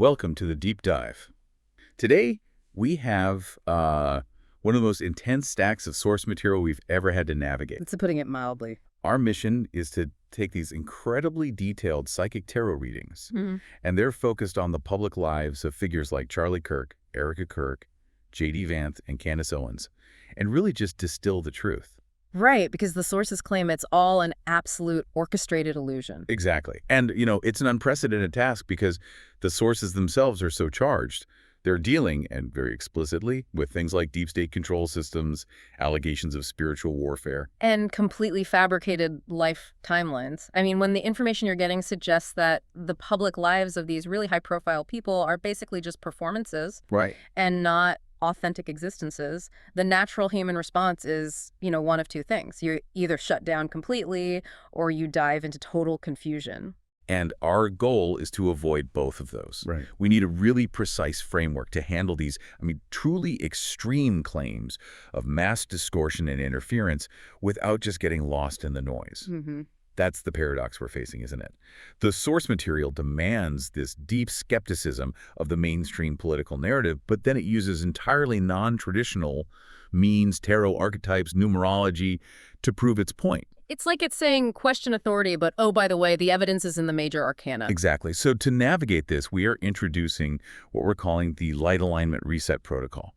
welcome to the Deep Dive. Today, we have one of the most intense stacks of source material we've ever had to navigate. That's putting it mildly. Our mission is to take these incredibly detailed psychic tarot readings, and they're focused on the public lives of figures like Charlie Kirk, Erica Kirk, J.D. Vance, and Candace Owens, and really just distill the truth. Right, because the sources claim it's all an absolute orchestrated illusion. Exactly. And, it's an unprecedented task because the sources themselves are so charged. They're dealing, and very explicitly, with things like deep state control systems, allegations of spiritual warfare. And completely fabricated life timelines. I mean, when the information you're getting suggests that the public lives of these really high-profile people are basically just performances. Right. And not authentic existences, the natural human response is, one of two things. You either shut down completely or you dive into total confusion. And our goal is to avoid both of those. Right. We need a really precise framework to handle these, truly extreme claims of mass distortion and interference without just getting lost in the noise. That's the paradox we're facing, isn't it? The source material demands this deep skepticism of the mainstream political narrative, but then it uses entirely non-traditional means, tarot archetypes, numerology, to prove its point. It's like it's saying question authority, but oh, by the way, the evidence is in the major arcana. Exactly. So to navigate this, we are introducing what we're calling the light alignment reset protocol.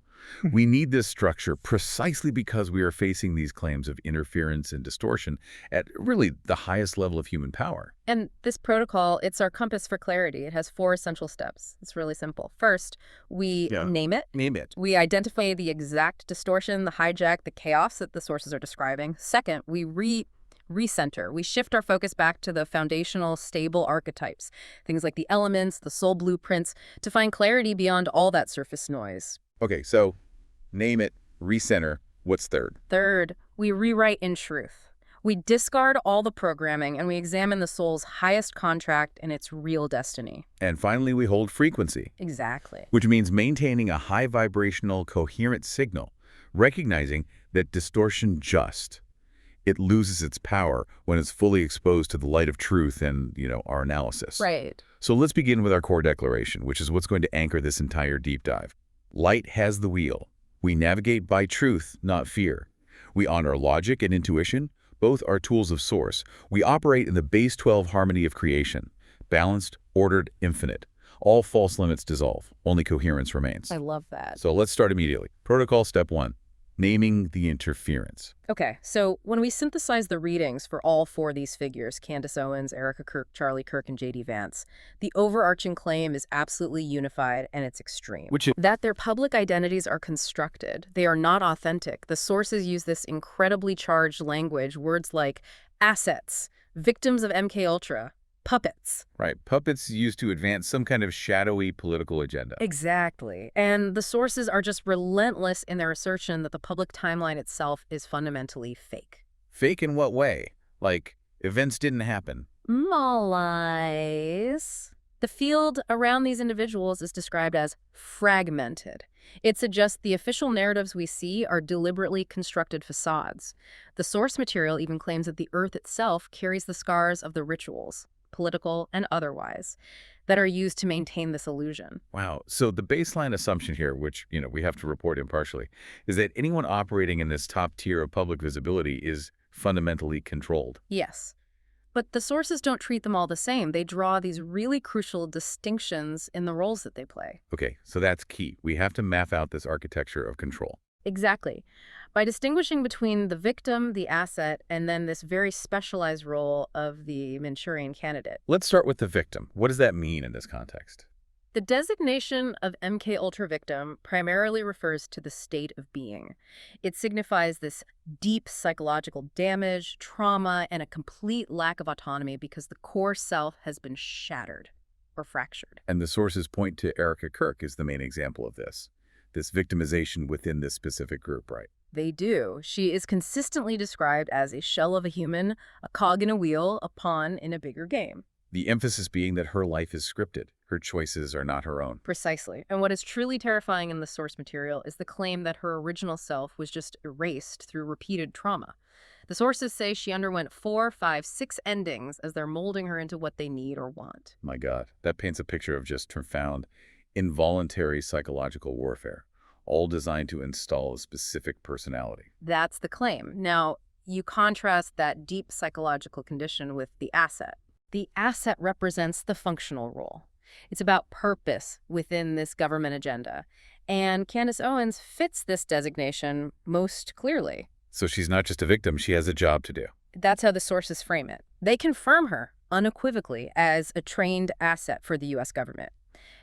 We need this structure precisely because we are facing these claims of interference and distortion at really the highest level of human power. And this protocol, it's our compass for clarity. It has 4 essential steps. It's really simple. First, we name it. Name it. We identify the exact distortion, the hijack, the chaos that the sources are describing. Second, we recenter. We shift our focus back to the foundational, stable archetypes, things like the elements, the soul blueprints, to find clarity beyond all that surface noise. Okay, so name it, recenter. What's third? Third, we rewrite in truth. We discard all the programming and we examine the soul's highest contract and its real destiny. And finally, we hold frequency. Exactly. Which means maintaining a high vibrational, coherent signal, recognizing that distortion it loses its power when it's fully exposed to the light of truth and, our analysis. Right. So let's begin with our core declaration, which is what's going to anchor this entire deep dive. Light has the wheel. We navigate by truth, not fear. We honor logic and intuition. Both are tools of source. We operate in the base 12 harmony of creation. Balanced, ordered, infinite. All false limits dissolve. Only coherence remains. I love that. So let's start immediately. Protocol step 1. Naming the interference. Okay, so when we synthesize the readings for all 4 of these figures, Candace Owens, Erica Kirk, Charlie Kirk, and J.D. Vance, the overarching claim is absolutely unified and it's extreme. Which is that their public identities are constructed. They are not authentic. The sources use this incredibly charged language, words like assets, victims of MKUltra, puppets. right. Puppets used to advance some kind of shadowy political agenda. Exactly. And the sources are just relentless in their assertion that the public timeline itself is fundamentally fake. Fake in what way? Like, events didn't happen. More lies. The field around these individuals is described as fragmented. It suggests the official narratives we see are deliberately constructed facades. The source material even claims that the earth itself carries the scars of the rituals, political and otherwise, that are used to maintain this illusion. Wow. So the baseline assumption here, which, we have to report impartially, is that anyone operating in this top tier of public visibility is fundamentally controlled. Yes. But the sources don't treat them all the same. They draw these really crucial distinctions in the roles that they play. Okay, so that's key. We have to map out this architecture of control. Exactly. By distinguishing between the victim, the asset, and then this very specialized role of the Manchurian candidate. Let's start with the victim. What does that mean in this context? The designation of MKUltra victim primarily refers to the state of being. It signifies this deep psychological damage, trauma, and a complete lack of autonomy because the core self has been shattered or fractured. And the sources point to Erica Kirk as the main example of this victimization within this specific group, right? They do. She is consistently described as a shell of a human, a cog in a wheel, a pawn in a bigger game. The emphasis being that her life is scripted. Her choices are not her own. Precisely. And what is truly terrifying in the source material is the claim that her original self was just erased through repeated trauma. The sources say she underwent 4, 5, 6 endings as they're molding her into what they need or want. My God, that paints a picture of just profound, involuntary psychological warfare, all designed to install a specific personality. That's the claim. Now, you contrast that deep psychological condition with the asset. The asset represents the functional role. It's about purpose within this government agenda. And Candace Owens fits this designation most clearly. So she's not just a victim, she has a job to do. That's how the sources frame it. They confirm her unequivocally as a trained asset for the U.S. government.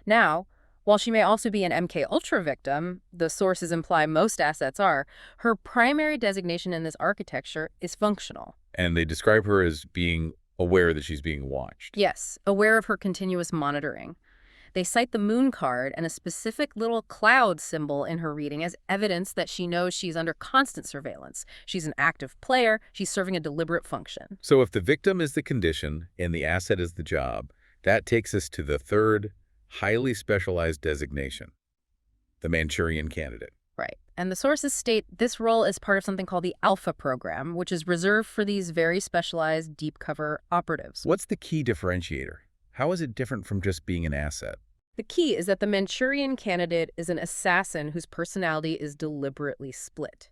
Now, while she may also be an MK Ultra victim, the sources imply most assets are, her primary designation in this architecture is functional. And they describe her as being aware that she's being watched. Yes, aware of her continuous monitoring. They cite the moon card and a specific little cloud symbol in her reading as evidence that she knows she's under constant surveillance. She's an active player. She's serving a deliberate function. So if the victim is the condition and the asset is the job, that takes us to the third, highly specialized designation, the Manchurian candidate. Right. And the sources state this role is part of something called the Alpha program, which is reserved for these very specialized deep cover operatives. What's the key differentiator? How is it different from just being an asset? The key is that the Manchurian candidate is an assassin whose personality is deliberately split.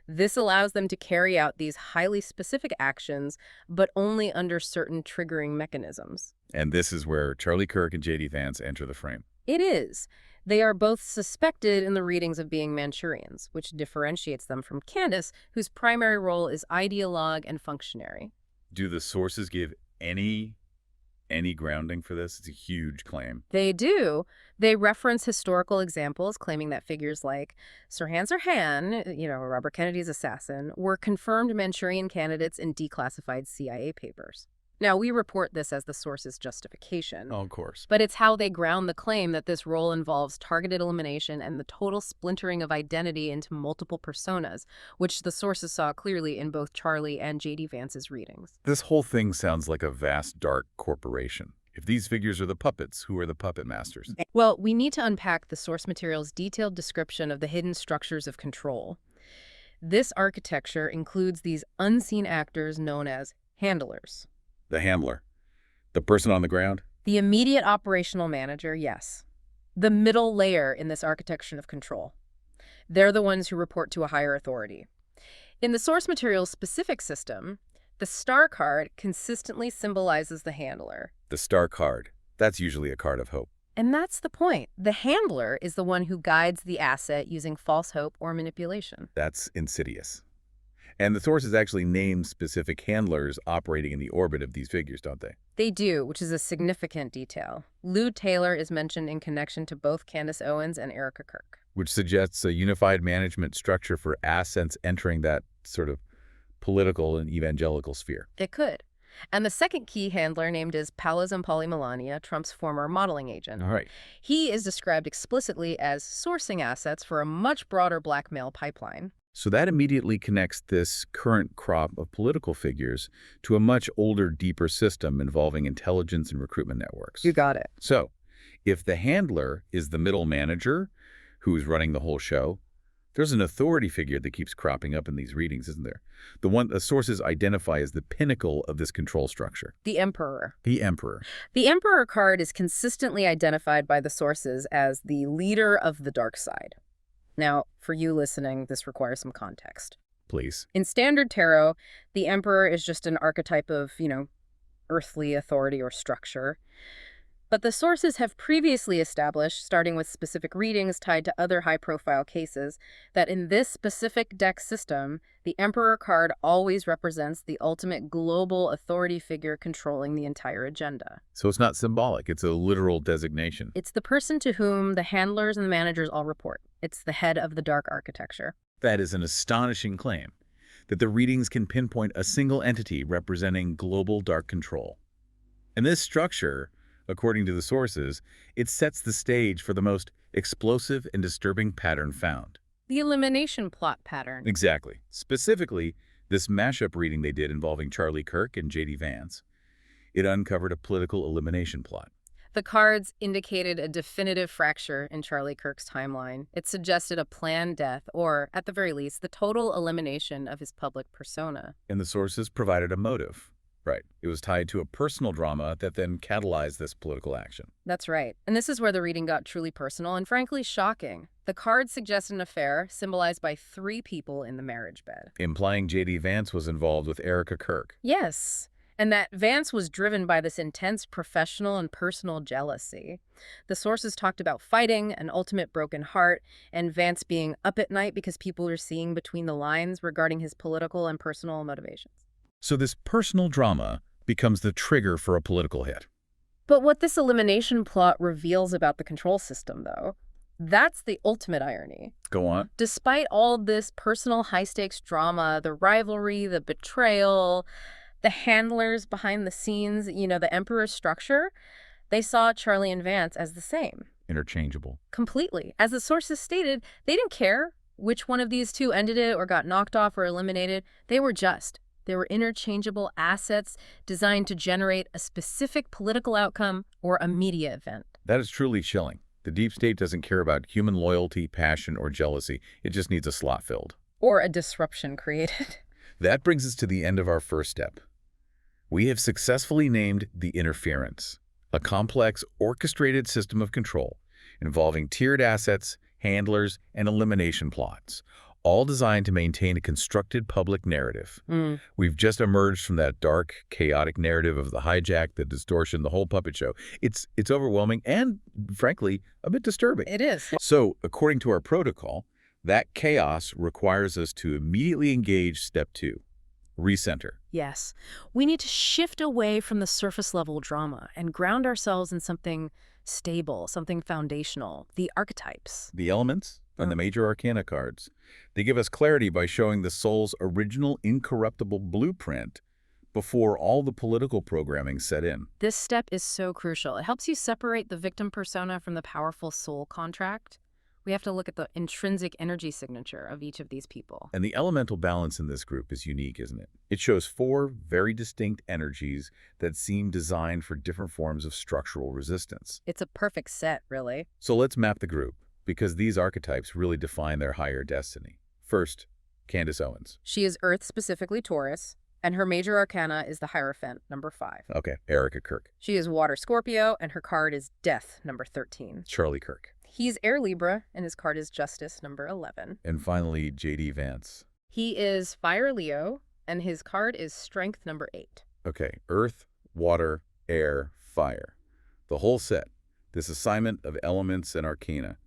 This allows them to carry out these highly specific actions, but only under certain triggering mechanisms. And this is where Charlie Kirk and J.D. Vance enter the frame. It is. They are both suspected in the readings of being Manchurians, which differentiates them from Candace, whose primary role is ideologue and functionary. Do the sources give any grounding for this? It's a huge claim. They do. They reference historical examples claiming that figures like Sirhan Sirhan, Robert Kennedy's assassin, were confirmed Manchurian candidates in declassified CIA papers. Now, we report this as the source's justification. Oh, of course. But it's how they ground the claim that this role involves targeted elimination and the total splintering of identity into multiple personas, which the sources saw clearly in both Charlie and J.D. Vance's readings. This whole thing sounds like a vast, dark corporation. If these figures are the puppets, who are the puppet masters? Well, we need to unpack the source material's detailed description of the hidden structures of control. This architecture includes these unseen actors known as handlers. The handler. The person on the ground? The immediate operational manager, yes. The middle layer in this architecture of control. They're the ones who report to a higher authority. In the source material's specific system, the star card consistently symbolizes the handler. The star card. That's usually a card of hope. And that's the point. The handler is the one who guides the asset using false hope or manipulation. That's insidious. And the sources actually name specific handlers operating in the orbit of these figures, don't they? They do, which is a significant detail. Lou Taylor is mentioned in connection to both Candace Owens and Erica Kirk. Which suggests a unified management structure for assets entering that sort of political and evangelical sphere. It could. And the second key handler named is Paolo Zampolli Melania, Trump's former modeling agent. All right. He is described explicitly as sourcing assets for a much broader blackmail pipeline. So that immediately connects this current crop of political figures to a much older, deeper system involving intelligence and recruitment networks. You got it. So if the handler is the middle manager who's running the whole show, there's an authority figure that keeps cropping up in these readings, isn't there? The one the sources identify as the pinnacle of this control structure. The Emperor. The Emperor. The Emperor card is consistently identified by the sources as the leader of the dark side. Now, for you listening, this requires some context. Please. In standard tarot, the Emperor is just an archetype of, earthly authority or structure. But the sources have previously established, starting with specific readings tied to other high-profile cases, that in this specific deck system, the Emperor card always represents the ultimate global authority figure controlling the entire agenda. So it's not symbolic, it's a literal designation. It's the person to whom the handlers and the managers all report. It's the head of the dark architecture. That is an astonishing claim, that the readings can pinpoint a single entity representing global dark control. And this structure, according to the sources, it sets the stage for the most explosive and disturbing pattern found. The elimination plot pattern. Exactly. Specifically, this mashup reading they did involving Charlie Kirk and J.D. Vance, it uncovered a political elimination plot. The cards indicated a definitive fracture in Charlie Kirk's timeline. It suggested a planned death, or, at the very least, the total elimination of his public persona. And the sources provided a motive. Right. It was tied to a personal drama that then catalyzed this political action. That's right. And this is where the reading got truly personal and frankly shocking. The cards suggest an affair symbolized by 3 people in the marriage bed. Implying J.D. Vance was involved with Erica Kirk. Yes. And that Vance was driven by this intense professional and personal jealousy. The sources talked about fighting, an ultimate broken heart, and Vance being up at night because people were seeing between the lines regarding his political and personal motivations. So this personal drama becomes the trigger for a political hit. But what this elimination plot reveals about the control system, though, that's the ultimate irony. Go on. Despite all this personal high-stakes drama, the rivalry, the betrayal, the handlers behind the scenes, the Emperor's structure, they saw Charlie and Vance as the same. Interchangeable. Completely. As the sources stated, they didn't care which one of these two ended it or got knocked off or eliminated. They were just. They were interchangeable assets designed to generate a specific political outcome or a media event. That is truly chilling. The deep state doesn't care about human loyalty, passion, or jealousy. It just needs a slot filled. Or a disruption created. That brings us to the end of our first step. We have successfully named the interference, a complex, orchestrated system of control involving tiered assets, handlers, and elimination plots, all designed to maintain a constructed public narrative. We've just emerged from that dark, chaotic narrative of the hijack, the distortion, the whole puppet show. It's overwhelming and, frankly, a bit disturbing. It is. So, according to our protocol, that chaos requires us to immediately engage step 2, recenter. Yes. We need to shift away from the surface-level drama and ground ourselves in something stable, something foundational, the archetypes. The elements and the major arcana cards. They give us clarity by showing the soul's original incorruptible blueprint before all the political programming set in. This step is so crucial. It helps you separate the victim persona from the powerful soul contract. We have to look at the intrinsic energy signature of each of these people. And the elemental balance in this group is unique, isn't it? It shows 4 very distinct energies that seem designed for different forms of structural resistance. It's a perfect set, really. So let's map the group, because these archetypes really define their higher destiny. First, Candace Owens. She is Earth, specifically Taurus, and her major arcana is the Hierophant, number 5. Okay, Erica Kirk. She is Water, Scorpio, and her card is Death, number 13. Charlie Kirk. He's Air, Libra, and his card is Justice, number 11. And finally, J.D. Vance. He is Fire, Leo, and his card is Strength, number 8. Okay, Earth, Water, Air, Fire. The whole set. This assignment of elements and arcana.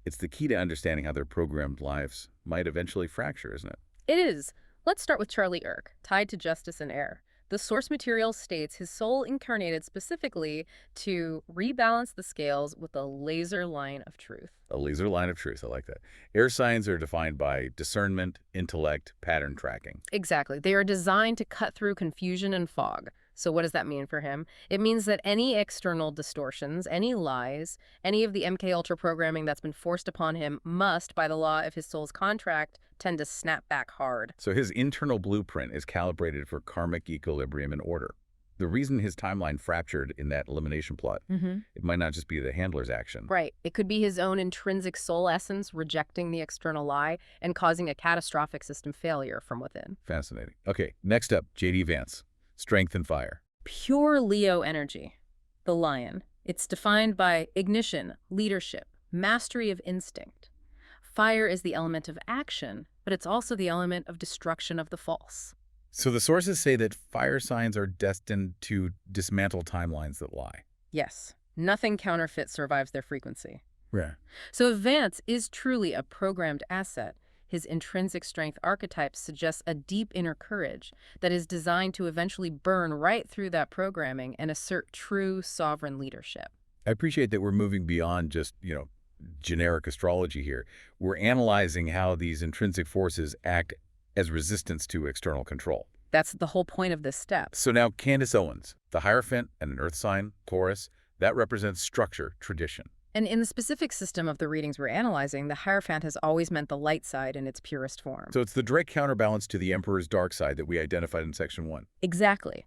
It's the key to understanding how their programmed lives might eventually fracture, isn't it? It is. Let's start with Charlie Kirk, tied to Justice and Air. The source material states his soul incarnated specifically to rebalance the scales with a laser line of truth. A laser line of truth, I like that. Air signs are defined by discernment, intellect, pattern tracking. Exactly. They are designed to cut through confusion and fog. So what does that mean for him? It means that any external distortions, any lies, any of the MK Ultra programming that's been forced upon him must, by the law of his soul's contract, tend to snap back hard. So his internal blueprint is calibrated for karmic equilibrium and order. The reason his timeline fractured in that elimination plot, it might not just be the handler's action. Right. It could be his own intrinsic soul essence rejecting the external lie and causing a catastrophic system failure from within. Fascinating. Okay, next up, J.D. Vance. Strength and fire. Pure Leo energy. The lion. It's defined by ignition, leadership, mastery of instinct. Fire is the element of action, but it's also the element of destruction of the false. So the sources say that fire signs are destined to dismantle timelines that lie. Yes. Nothing counterfeit survives their frequency. Yeah. So if Vance is truly a programmed asset, his intrinsic strength archetype suggests a deep inner courage that is designed to eventually burn right through that programming and assert true sovereign leadership. I appreciate that we're moving beyond just, generic astrology here. We're analyzing how these intrinsic forces act as resistance to external control. That's the whole point of this step. So now Candace Owens, the Hierophant and an earth sign, Taurus, that represents structure, tradition. And in the specific system of the readings we're analyzing, the Hierophant has always meant the light side in its purest form. So it's the direct counterbalance to the Emperor's dark side that we identified in Section 1. Exactly.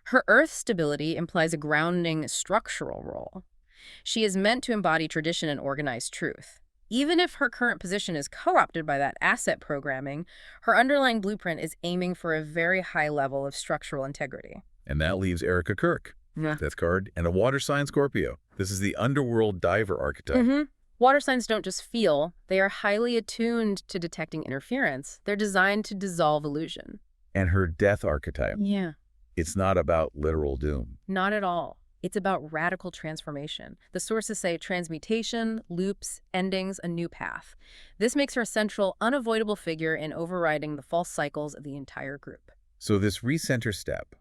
Her earth stability implies a grounding structural role. She is meant to embody tradition and organized truth. Even if her current position is co-opted by that asset programming, her underlying blueprint is aiming for a very high level of structural integrity. And that leaves Erica Kirk, death card, and a water sign Scorpio. This is the underworld diver archetype. Water signs don't just feel, they are highly attuned to detecting interference. They're designed to dissolve illusion. And her death archetype. Yeah. It's not about literal doom. Not at all. It's about radical transformation. The sources say transmutation, loops, endings, a new path. This makes her a central, unavoidable figure in overriding the false cycles of the entire group. So this recenter step,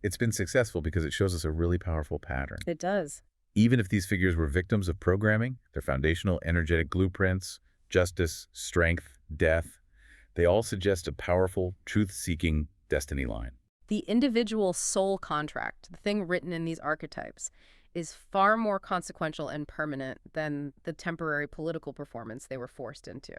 it's been successful because it shows us a really powerful pattern. It does. Even if these figures were victims of programming, their foundational energetic blueprints, justice, strength, death, they all suggest a powerful, truth-seeking destiny line. The individual soul contract, the thing written in these archetypes, is far more consequential and permanent than the temporary political performance they were forced into.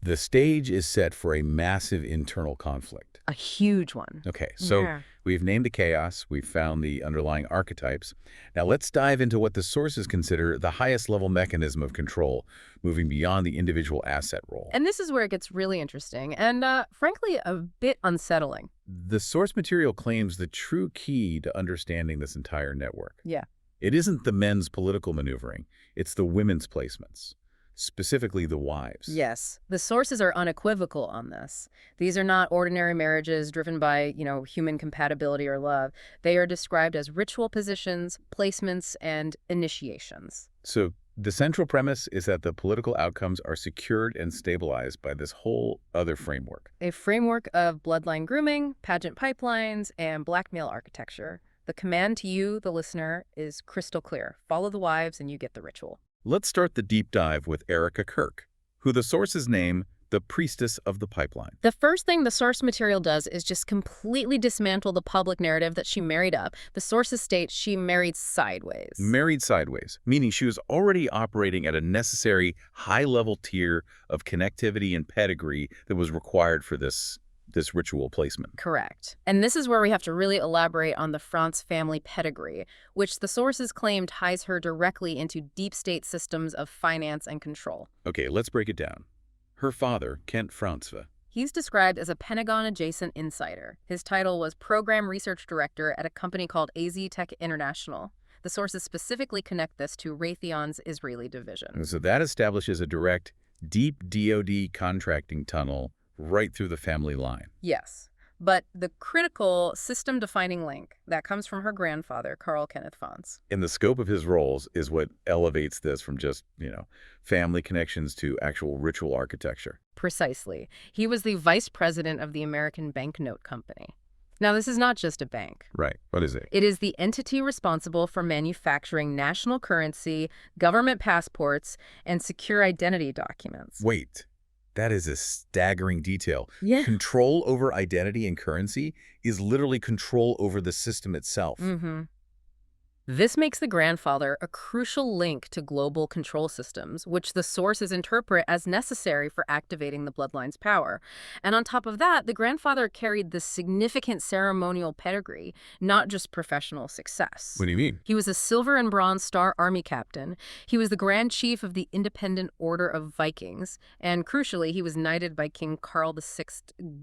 The stage is set for a massive internal conflict. A huge one. Okay, so we've named the chaos, we've found the underlying archetypes. Now let's dive into what the sources consider the highest level mechanism of control, moving beyond the individual asset role. And this is where it gets really interesting and, frankly, a bit unsettling. The source material claims the true key to understanding this entire network. Yeah. It isn't the men's political maneuvering, it's the women's placements. Specifically the wives. Yes. The sources are unequivocal on this. These are not ordinary marriages driven by, human compatibility or love. They are described as ritual positions, placements, and initiations. So the central premise is that the political outcomes are secured and stabilized by this whole other framework. A framework of bloodline grooming, pageant pipelines, and blackmail architecture. The command to you, the listener, is crystal clear. Follow the wives and you get the ritual. Let's start the deep dive with Erica Kirk, who the sources name the priestess of the pipeline. The first thing the source material does is just completely dismantle the public narrative that she married up. The sources state she married sideways. Married sideways, meaning she was already operating at a necessary high-level tier of connectivity and pedigree that was required for this ritual placement. Correct. And this is where we have to really elaborate on the France family pedigree, which the sources claim ties her directly into deep state systems of finance and control. Okay, let's break it down. Her father, Kent Franzwe. He's described as a Pentagon-adjacent insider. His title was Program Research Director at a company called AZ Tech International. The sources specifically connect this to Raytheon's Israeli division. So that establishes a direct, deep DoD contracting tunnel right through the family line. Yes, but the critical system-defining link that comes from her grandfather, Carl Kenneth Vance. And the scope of his roles is what elevates this from just, family connections to actual ritual architecture. Precisely. He was the vice president of the American Banknote Company. Now, this is not just a bank. Right. What is it? It is the entity responsible for manufacturing national currency, government passports, and secure identity documents. Wait. That is a staggering detail. Yeah. Control over identity and currency is literally control over the system itself. This makes the grandfather a crucial link to global control systems, which the sources interpret as necessary for activating the bloodline's power. And on top of that, the grandfather carried this significant ceremonial pedigree, not just professional success. What do you mean? He was a Silver and Bronze Star Army captain. He was the Grand Chief of the Independent Order of Vikings. And crucially, he was knighted by King Carl VI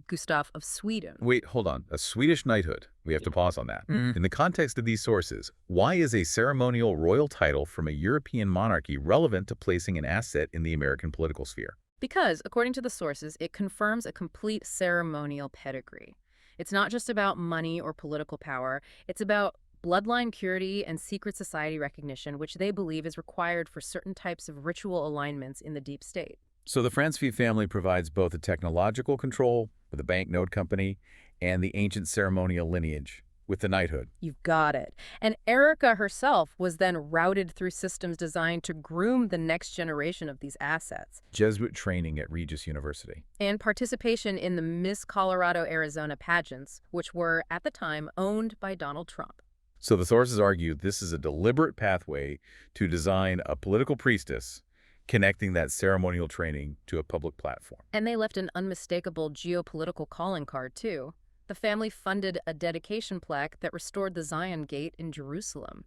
Gustaf of Sweden. Wait, hold on. A Swedish knighthood. We have to pause on that. In the context of these sources, why is a ceremonial royal title from a European monarchy relevant to placing an asset in the American political sphere? Because, according to the sources, it confirms a complete ceremonial pedigree. It's not just about money or political power. It's about bloodline purity and secret society recognition, which they believe is required for certain types of ritual alignments in the deep state. So the Franzwe family provides both a technological control with the banknote company and the ancient ceremonial lineage with the knighthood. You've got it. And Erica herself was then routed through systems designed to groom the next generation of these assets. Jesuit training at Regis University. And participation in the Miss Colorado, Arizona pageants, which were, at the time, owned by Donald Trump. So the sources argue this is a deliberate pathway to design a political priestess connecting that ceremonial training to a public platform. And they left an unmistakable geopolitical calling card, too. The family funded a dedication plaque that restored the Zion Gate in Jerusalem.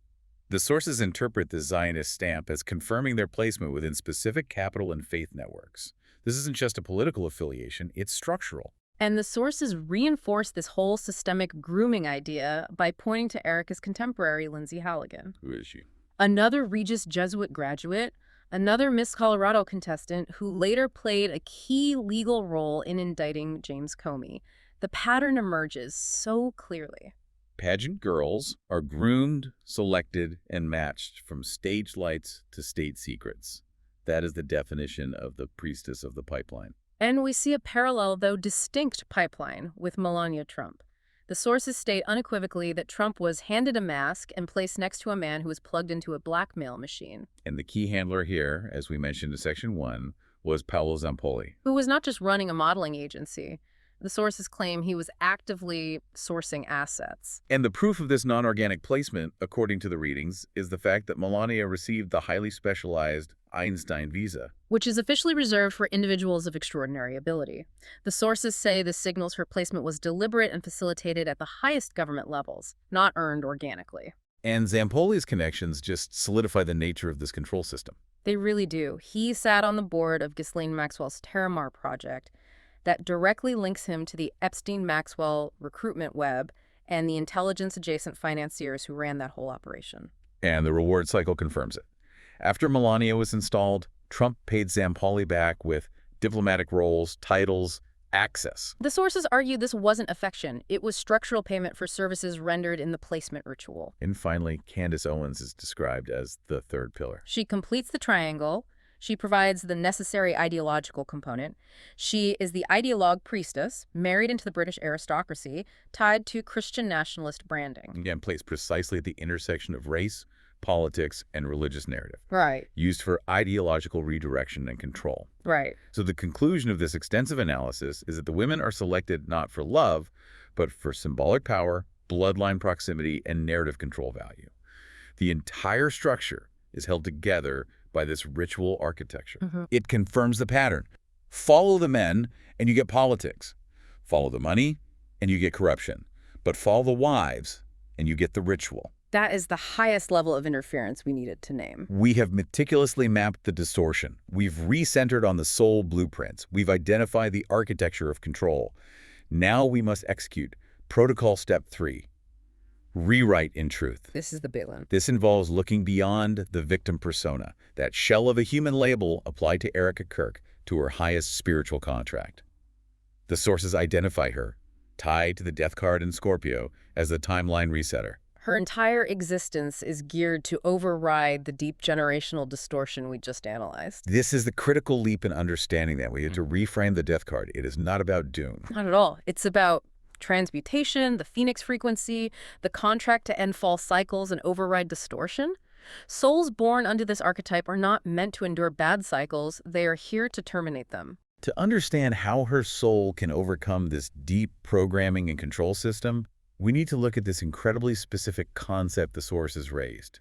The sources interpret the Zionist stamp as confirming their placement within specific capital and faith networks. This isn't just a political affiliation, it's structural. And the sources reinforce this whole systemic grooming idea by pointing to Erica's contemporary, Lindsey Hallan. Who is she? Another Regis Jesuit graduate, another Miss Colorado contestant who later played a key legal role in indicting James Comey. The pattern emerges so clearly. Pageant girls are groomed, selected, and matched from stage lights to state secrets. That is the definition of the priestess of the pipeline. And we see a parallel, though distinct, pipeline with Melania Trump. The sources state unequivocally that Trump was handed a mask and placed next to a man who was plugged into a blackmail machine. And the key handler here, as we mentioned in Section 1, was Paolo Zampolli. Who was not just running a modeling agency. The sources claim he was actively sourcing assets. And the proof of this non-organic placement, according to the readings, is the fact that Melania received the highly specialized Einstein visa, which is officially reserved for individuals of extraordinary ability. The sources say this signals her placement was deliberate and facilitated at the highest government levels, not earned organically. And Zampoli's connections just solidify the nature of this control system. They really do. He sat on the board of Ghislaine Maxwell's Terramar project that directly links him to the Epstein-Maxwell recruitment web and the intelligence-adjacent financiers who ran that whole operation. And the reward cycle confirms it. After Melania was installed, Trump paid Zampolli back with diplomatic roles, titles, access. The sources argue this wasn't affection. It was structural payment for services rendered in the placement ritual. And finally, Candace Owens is described as the third pillar. She completes the triangle. She provides the necessary ideological component. She is the ideologue priestess, married into the British aristocracy, tied to Christian nationalist branding. Again, placed precisely at the intersection of race, politics, and religious narrative. Right. Used for ideological redirection and control. Right. So the conclusion of this extensive analysis is that the women are selected not for love, but for symbolic power, bloodline proximity, and narrative control value. The entire structure is held together by this ritual architecture. It confirms the pattern. Follow the men, and you get politics. Follow the money, and you get corruption. But follow the wives, and you get the ritual. That is the highest level of interference we needed to name. We have meticulously mapped the distortion. We've recentered on the soul blueprints. We've identified the architecture of control. Now we must execute. Protocol step 3. Rewrite in truth. This is the big one. This involves looking beyond the victim persona, that shell of a human label applied to Erica Kirk, to her highest spiritual contract. The sources identify her, tied to the death card in Scorpio, as the timeline resetter. Her entire existence is geared to override the deep generational distortion we just analyzed. This is the critical leap in understanding that. We have to reframe the death card. It is not about doom. Not at all. It's about transmutation, the phoenix frequency, the contract to end false cycles and override distortion. Souls born under this archetype are not meant to endure bad cycles. They are here to terminate them. To understand how her soul can overcome this deep programming and control system, we need to look at this incredibly specific concept the sources raised.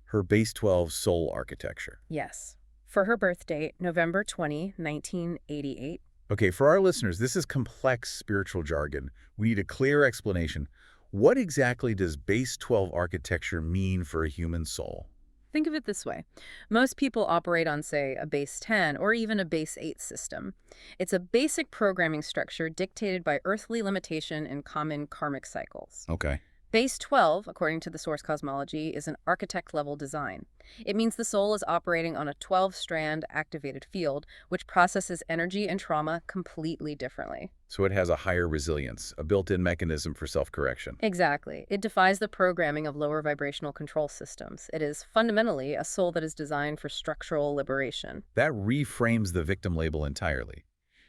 Her base 12 soul architecture. Yes. For her birth date, November 20, 1988. Okay, for our listeners, this is complex spiritual jargon. We need a clear explanation. What exactly does base 12 architecture mean for a human soul? Think of it this way. Most people operate on, say, a base 10 or even a base 8 system. It's a basic programming structure dictated by earthly limitation and common karmic cycles. Okay. Base 12, according to the source cosmology, is an architect-level design. It means the soul is operating on a 12-strand activated field, which processes energy and trauma completely differently. So it has a higher resilience, a built-in mechanism for self-correction. Exactly. It defies the programming of lower vibrational control systems. It is fundamentally a soul that is designed for structural liberation. That reframes the victim label entirely.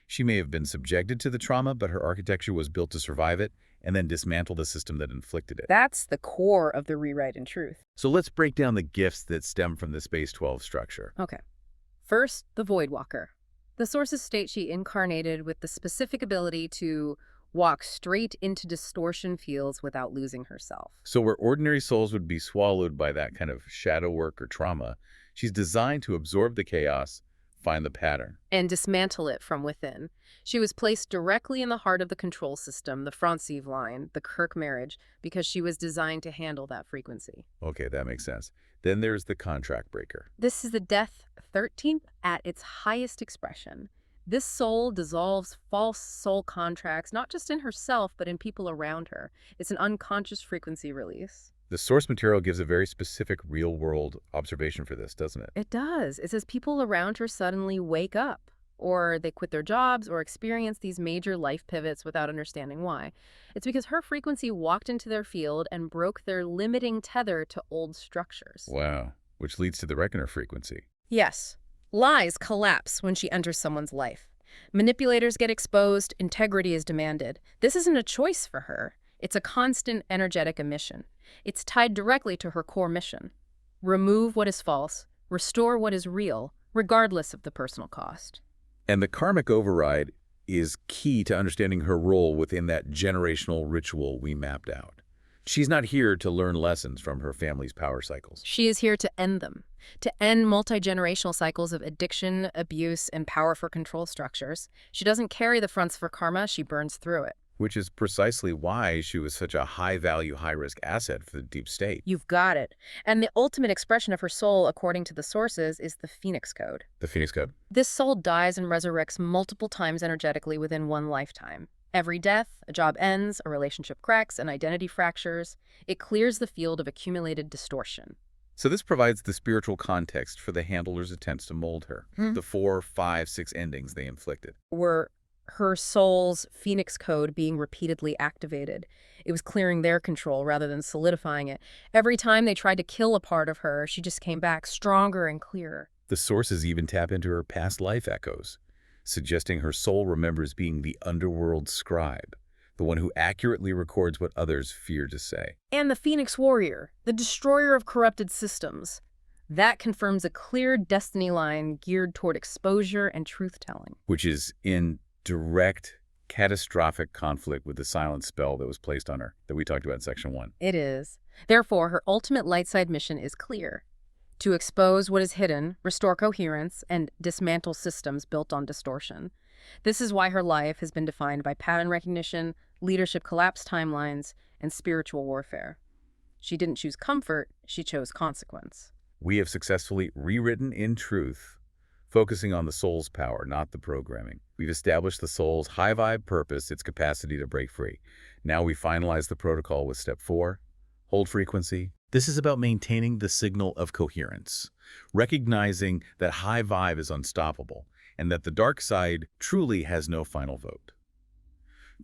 She may have been subjected to the trauma, but her architecture was built to survive it and then dismantle the system that inflicted it. That's the core of the rewrite in truth. So let's break down the gifts that stem from this base 12 structure. Okay. First, the Void Walker. The sources state she incarnated with the specific ability to walk straight into distortion fields without losing herself. So where ordinary souls would be swallowed by that kind of shadow work or trauma, she's designed to absorb the chaos, find the pattern. And dismantle it from within. She was placed directly in the heart of the control system, the Franziv line, the Kirk marriage, because she was designed to handle that frequency. Okay, that makes sense. Then there's the contract breaker. This is the Death 13th at its highest expression. This soul dissolves false soul contracts, not just in herself, but in people around her. It's an unconscious frequency release. The source material gives a very specific real-world observation for this, doesn't it? It does. It says people around her suddenly wake up, or they quit their jobs, or experience these major life pivots without understanding why. It's because her frequency walked into their field and broke their limiting tether to old structures. Wow. Which leads to the reckoner frequency. Yes. Lies collapse when she enters someone's life. Manipulators get exposed, integrity is demanded. This isn't a choice for her. It's a constant energetic emission. It's tied directly to her core mission. Remove what is false, restore what is real, regardless of the personal cost. And the karmic override is key to understanding her role within that generational ritual we mapped out. She's not here to learn lessons from her family's power cycles. She is here to end them, to end multi-generational cycles of addiction, abuse, and power for control structures. She doesn't carry the fronts for karma, she burns through it. Which is precisely why she was such a high-value, high-risk asset for the deep state. You've got it. And the ultimate expression of her soul, according to the sources, is the Phoenix Code. The Phoenix Code? This soul dies and resurrects multiple times energetically within one lifetime. Every death, a job ends, a relationship cracks, an identity fractures. It clears the field of accumulated distortion. So this provides the spiritual context for the handler's attempts to mold her. The 4, 5, 6 endings they inflicted were her soul's Phoenix Code being repeatedly activated. It was clearing their control rather than solidifying it. Every time they tried to kill a part of her, she just came back stronger and clearer. The sources even tap into her past life echoes, suggesting her soul remembers being the underworld scribe, the one who accurately records what others fear to say. And the Phoenix Warrior, the destroyer of corrupted systems. That confirms a clear destiny line geared toward exposure and truth-telling. Which is in direct, catastrophic conflict with the silent spell that was placed on her that we talked about in Section 1. It is. Therefore, her ultimate light side mission is clear: to expose what is hidden, restore coherence, and dismantle systems built on distortion. This is why her life has been defined by pattern recognition, leadership collapse timelines, and spiritual warfare. She didn't choose comfort, she chose consequence. We have successfully rewritten in truth, focusing on the soul's power, not the programming. We've established the soul's high vibe purpose, its capacity to break free. Now we finalize the protocol with step 4, hold frequency. This is about maintaining the signal of coherence, recognizing that high vibe is unstoppable, and that the dark side truly has no final vote.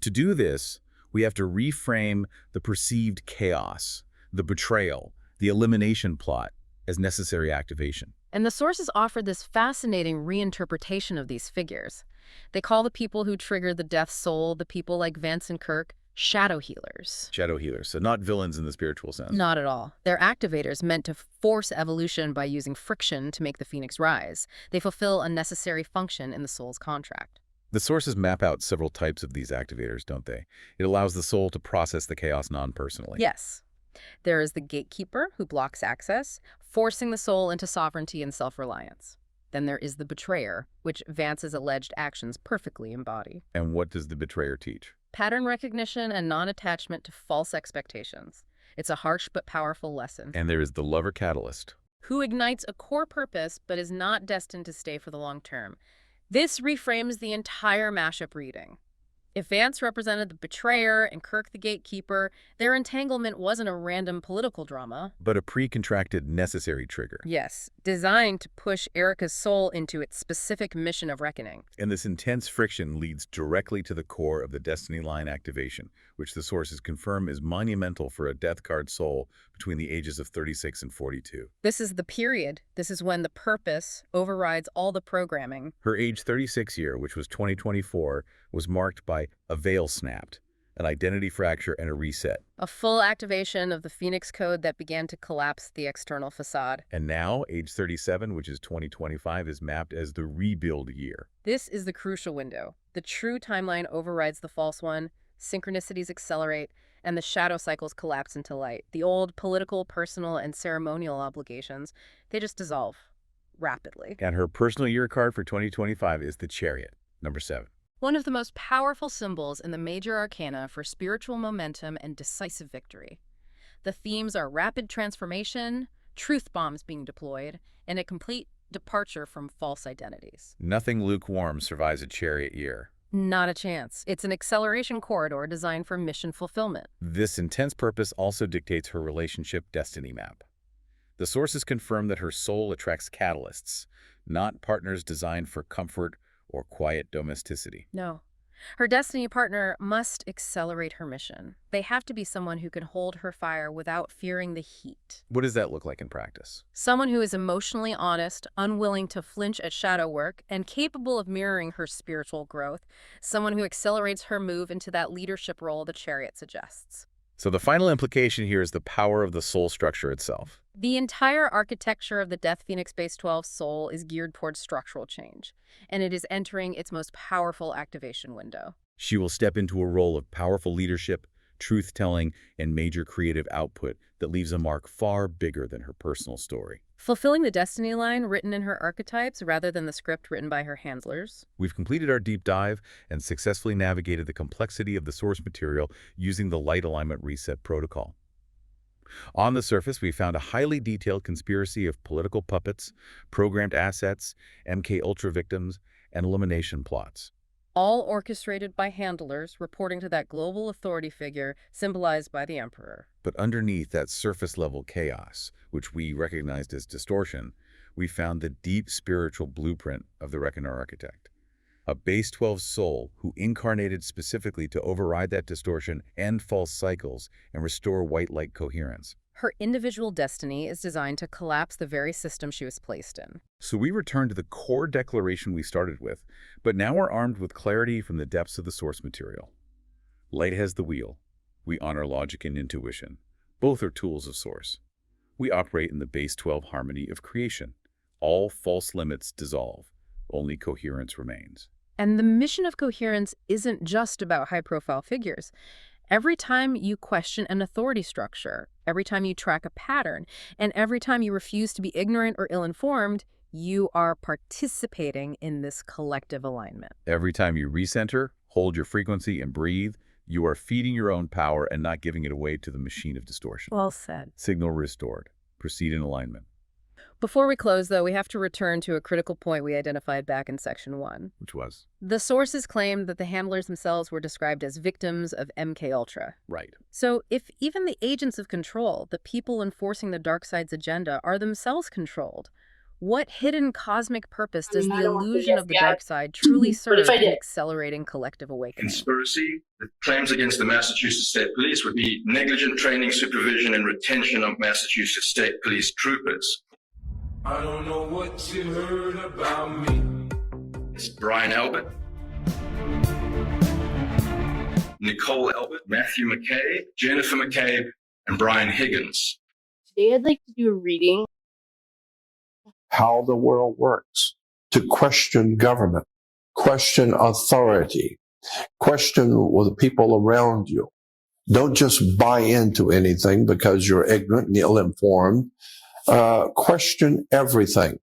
To do this, we have to reframe the perceived chaos, the betrayal, the elimination plot as necessary activation. And the sources offer this fascinating reinterpretation of these figures. They call the people who trigger the death soul, the people like Vance and Kirk, shadow healers. Shadow healers, so not villains in the spiritual sense. Not at all. They're activators meant to force evolution by using friction to make the phoenix rise. They fulfill a necessary function in the soul's contract. The sources map out several types of these activators, don't they? It allows the soul to process the chaos non-personally. Yes. There is the gatekeeper who blocks access, forcing the soul into sovereignty and self-reliance. Then there is the betrayer, which Vance's alleged actions perfectly embody. And what does the betrayer teach? Pattern recognition and non-attachment to false expectations. It's a harsh but powerful lesson. And there is the lover catalyst, who ignites a core purpose but is not destined to stay for the long term. This reframes the entire mashup reading. If Vance represented the betrayer and Kirk the gatekeeper, their entanglement wasn't a random political drama. but a pre-contracted necessary trigger. Yes, designed to push Erica's soul into its specific mission of reckoning. And this intense friction leads directly to the core of the destiny line activation, which the sources confirm is monumental for a death card soul between the ages of 36 and 42. This is the period. This is when the purpose overrides all the programming. Her age 36 year, which was 2024, was marked by a veil snapped, an identity fracture, and a reset. A full activation of the Phoenix Code that began to collapse the external facade. And now, age 37, which is 2025, is mapped as the rebuild year. This is the crucial window. The true timeline overrides the false one, synchronicities accelerate, and the shadow cycles collapse into light. The old political, personal, and ceremonial obligations, they just dissolve. rapidly. And her personal year card for 2025 is the Chariot, number 7. One of the most powerful symbols in the major arcana for spiritual momentum and decisive victory. The themes are rapid transformation, truth bombs being deployed, and a complete departure from false identities. Nothing lukewarm survives a Chariot year. Not a chance. It's an acceleration corridor designed for mission fulfillment. This intense purpose also dictates her relationship destiny map. The sources confirm that her soul attracts catalysts, not partners designed for comfort or quiet domesticity. No. Her destiny partner must accelerate her mission. They have to be someone who can hold her fire without fearing the heat. What does that look like in practice? Someone who is emotionally honest, unwilling to flinch at shadow work, and capable of mirroring her spiritual growth. Someone who accelerates her move into that leadership role the Chariot suggests. So the final implication here is the power of the soul structure itself. The entire architecture of the Death Phoenix Base 12 soul is geared towards structural change, and it is entering its most powerful activation window. She will step into a role of powerful leadership, truth-telling, and major creative output that leaves a mark far bigger than her personal story. Fulfilling the destiny line written in her archetypes rather than the script written by her handlers. We've completed our deep dive and successfully navigated the complexity of the source material using the Light Alignment Reset protocol. On the surface, we found a highly detailed conspiracy of political puppets, programmed assets, MK Ultra victims, and elimination plots. All orchestrated by handlers reporting to that global authority figure symbolized by the Emperor. But underneath that surface-level chaos, which we recognized as distortion, we found the deep spiritual blueprint of the Reckoner architect. A Base 12 soul who incarnated specifically to override that distortion, end false cycles, and restore white light coherence. Her individual destiny is designed to collapse the very system she was placed in. So we return to the core declaration we started with, but now we're armed with clarity from the depths of the source material. Light has the wheel. We honor logic and intuition. Both are tools of source. We operate in the Base 12 harmony of creation. All false limits dissolve. Only coherence remains. And the mission of coherence isn't just about high-profile figures. Every time you question an authority structure, every time you track a pattern, and every time you refuse to be ignorant or ill-informed, you are participating in this collective alignment. Every time you recenter, hold your frequency, and breathe, you are feeding your own power and not giving it away to the machine of distortion. Well said. Signal restored. Proceed in alignment. Before we close, though, we have to return to a critical point we identified back in Section 1. Which was? The sources claimed that the handlers themselves were described as victims of MK Ultra. Right. So if even the agents of control, the people enforcing the dark side's agenda, are themselves controlled, what hidden cosmic purpose does the illusion of the dark side truly serve in accelerating collective awakening? Conspiracy. The claims against the Massachusetts State Police would be negligent training, supervision, and retention of Massachusetts State Police troopers. I don't know what you heard about me. It's Brian Albert, Nicole Albert, Matthew McCabe, Jennifer McCabe, and Brian Higgins. Today I'd like to do a reading. How the world works, to question government, question authority, question with the people around you. Don't just buy into anything because you're ignorant and ill-informed. Question everything.